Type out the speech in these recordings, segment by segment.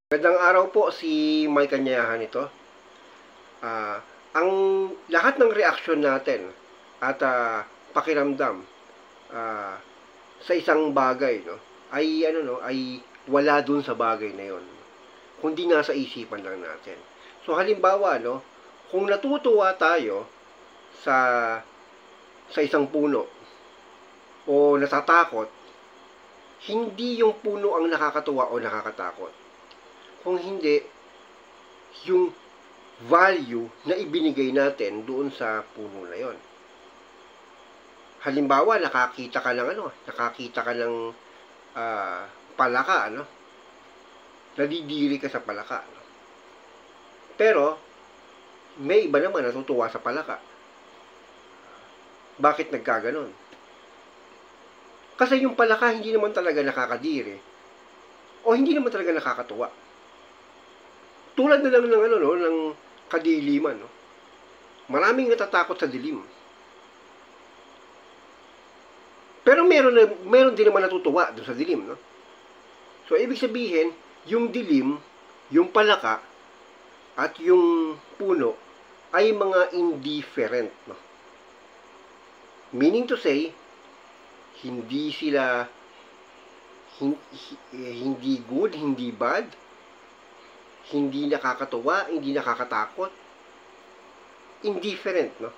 Magandang araw po, si Mike Kanyahan ito. Ang lahat ng reaksyon natin at pakiramdam ah, sa isang bagay, no, ay wala dun sa bagay na yon, kundi nasa isipan lang natin. So halimbawa, no, kung natutuwa tayo sa isang puno o natatakot, hindi yung puno ang nakakatuwa o nakakatakot. Kung hindi, yung value na ibinigay natin doon sa puno na yon. Halimbawa, nakakita ka ng palaka, ano? Nadidiri ka sa palaka, no? Pero may iba naman natutuwa sa palaka. Bakit nagkaganon? Kasi yung palaka hindi naman talaga nakakadiri o hindi naman talaga nakakatuwa. Tulad na lang ng kadiliman, no? Maraming natatakot sa dilim. Pero meron din naman natutuwa doon sa dilim, no? So ibig sabihin, yung dilim, yung palaka at yung puno ay mga indifferent, no? Meaning to say, hindi sila hindi good, hindi bad, hindi nakakatuwa, hindi nakakatakot, indifferent, no?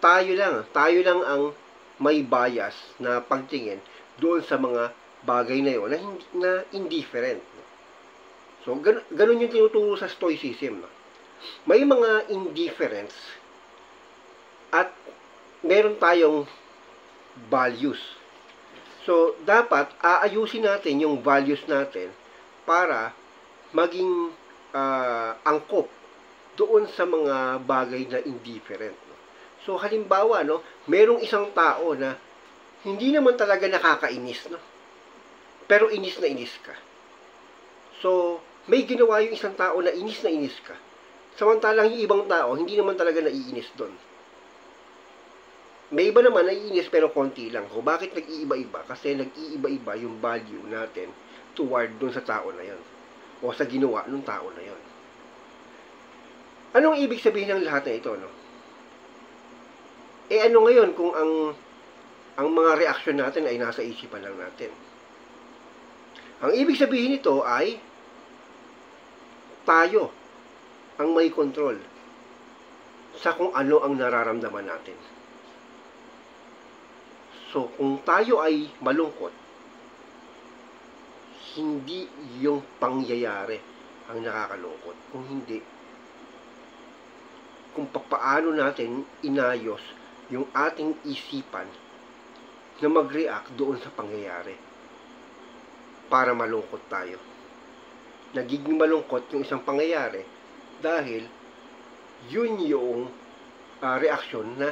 Tayo lang ang may bias na pagtingin doon sa mga bagay na yon na indifferent, no? So ganun yung tinuturo sa stoicism, no? May mga indifference at meron tayong values. So dapat aayusin natin yung values natin para maging angkop doon sa mga bagay na indifferent, no? So halimbawa, no, merong isang tao na hindi naman talaga nakakainis, no? Pero inis na inis ka. So may ginawa yung isang tao na inis ka. Samantalang yung ibang tao hindi naman talaga naiinis doon. May iba naman naiinis pero konti lang. So bakit nag-iiba-iba? Kasi nag-iiba-iba yung value natin toward doon sa tao na yon o sa ginawa ng tao na yon. Anong ibig sabihin ng lahat na ito, no? Ano ngayon kung ang mga reaksyon natin ay nasa isipan lang natin? Ang ibig sabihin nito ay tayo ang may control sa kung ano ang nararamdaman natin. So kung tayo ay malungkot, hindi yung pangyayari ang nakakalungkot. Kung hindi, kung paano natin inayos yung ating isipan na mag-react doon sa pangyayari para malungkot tayo. Nagiging malungkot yung isang pangyayari dahil yun yung reaksyon na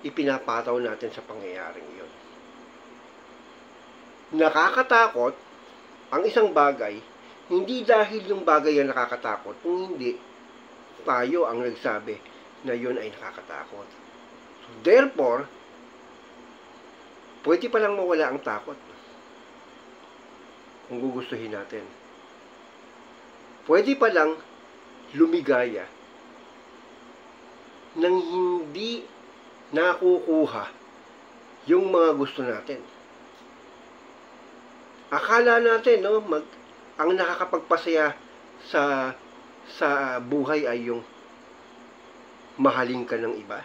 ipinapataw natin sa pangyayaring yun. Nakakatakot ang isang bagay, hindi dahil yung bagay ang nakakatakot, kung hindi, tayo ang nagsabi na yun ay nakakatakot. So, therefore, pwede palang mawala ang takot kung gugustuhin natin. Pwede palang lumigaya nang hindi nakukuha yung mga gusto natin. Akala natin, no, ang nakakapagpasaya sa buhay ay yung mahalin ka ng iba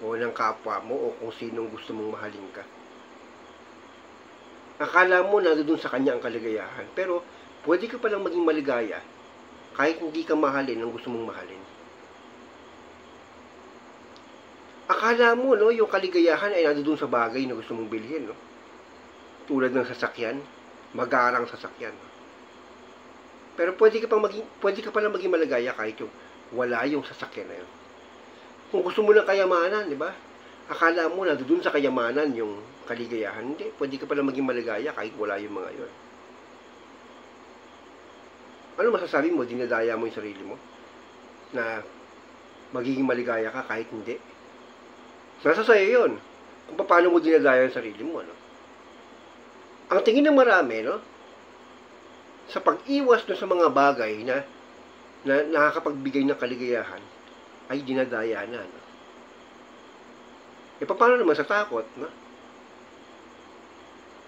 o ng kapwa mo o kung sinong gusto mong mahalin ka. Akala mo na doon sa kanya ang kaligayahan, pero pwede ka palang maging maligaya kahit hindi ka mahalin ng gusto mong mahalin. Akala mo, no, yung kaligayahan ay nandoon sa bagay na gusto mong bilhin, no? Tulad ng sasakyan, magarang sasakyan. Pero pwede ka palang maging maligaya kahit yung wala yung sasakyan na yun. Kung gusto mo ng kayamanan, di ba? Akala mo na doon sa kayamanan yung kaligayahan. Hindi, pwede ka palang maging maligaya kahit wala yung mga yun. Ano masasabi mo? Dinadaya mo yung sarili mo na magiging maligaya ka kahit hindi. Nasa sa'yo yun. Kung paano mo dinadaya yung sarili mo, ano? Ang tingin ng marami, no? sa pag-iwas dun sa mga bagay na nakakapagbigay ng kaligayahan ay dinadaya na. No? E paano naman sa takot? No?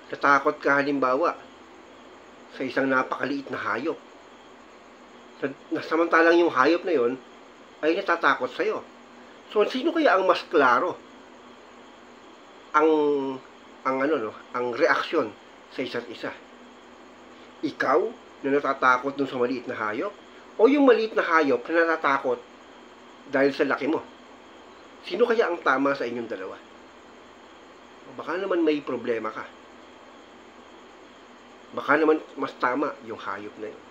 Natakot ka halimbawa sa isang napakaliit na hayop. Samantalang yung hayop na yon ay natatakot sa'yo. So, sino kaya ang mas klaro ang reaksyon sa isa't isa? Ikaw na natatakot dun sa maliit na hayop o yung maliit na hayop na natatakot dahil sa laki mo? Sino kaya ang tama sa inyong dalawa? Baka naman may problema ka. Baka naman mas tama yung hayop na yun.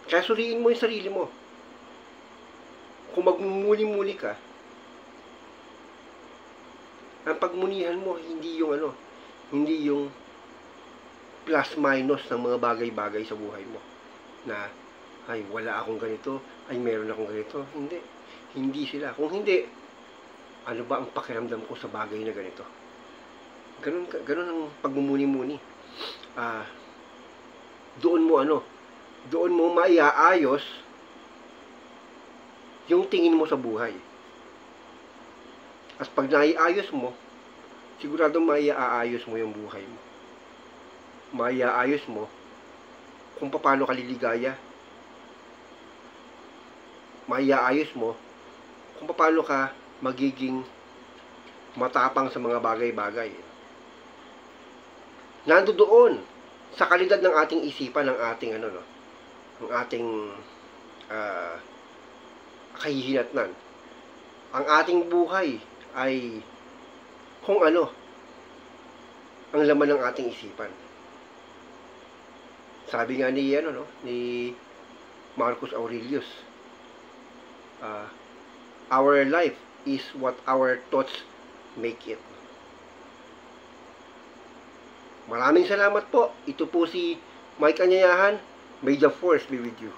Kaya suriin mo yung sarili mo. Kung magmumuli-muli ka, ang pagmunihan mo hindi yung plus-minus ng mga bagay-bagay sa buhay mo. Na, ay, wala akong ganito, ay, meron akong ganito. Hindi. Hindi sila. Kung hindi, ano ba ang pakiramdam ko sa bagay na ganito? Ganun ang pagmumuni-muni. Doon mo maiaayos yung tingin mo sa buhay. At pag naiayos mo, siguradong maiaayos mo yung buhay mo. Maiaayos mo kung paano ka liligaya. Maiaayos mo kung paano ka magiging matapang sa mga bagay-bagay. Nandoon sa kalidad ng ating isipan, ng ating ng ating kahihinatnan. Ang ating buhay ay kung ano ang laman ng ating isipan. Sabi nga ni Marcus Aurelius, our life is what our thoughts make it. Maraming salamat po. Ito po si Mike Anyayahan. May the force be with you.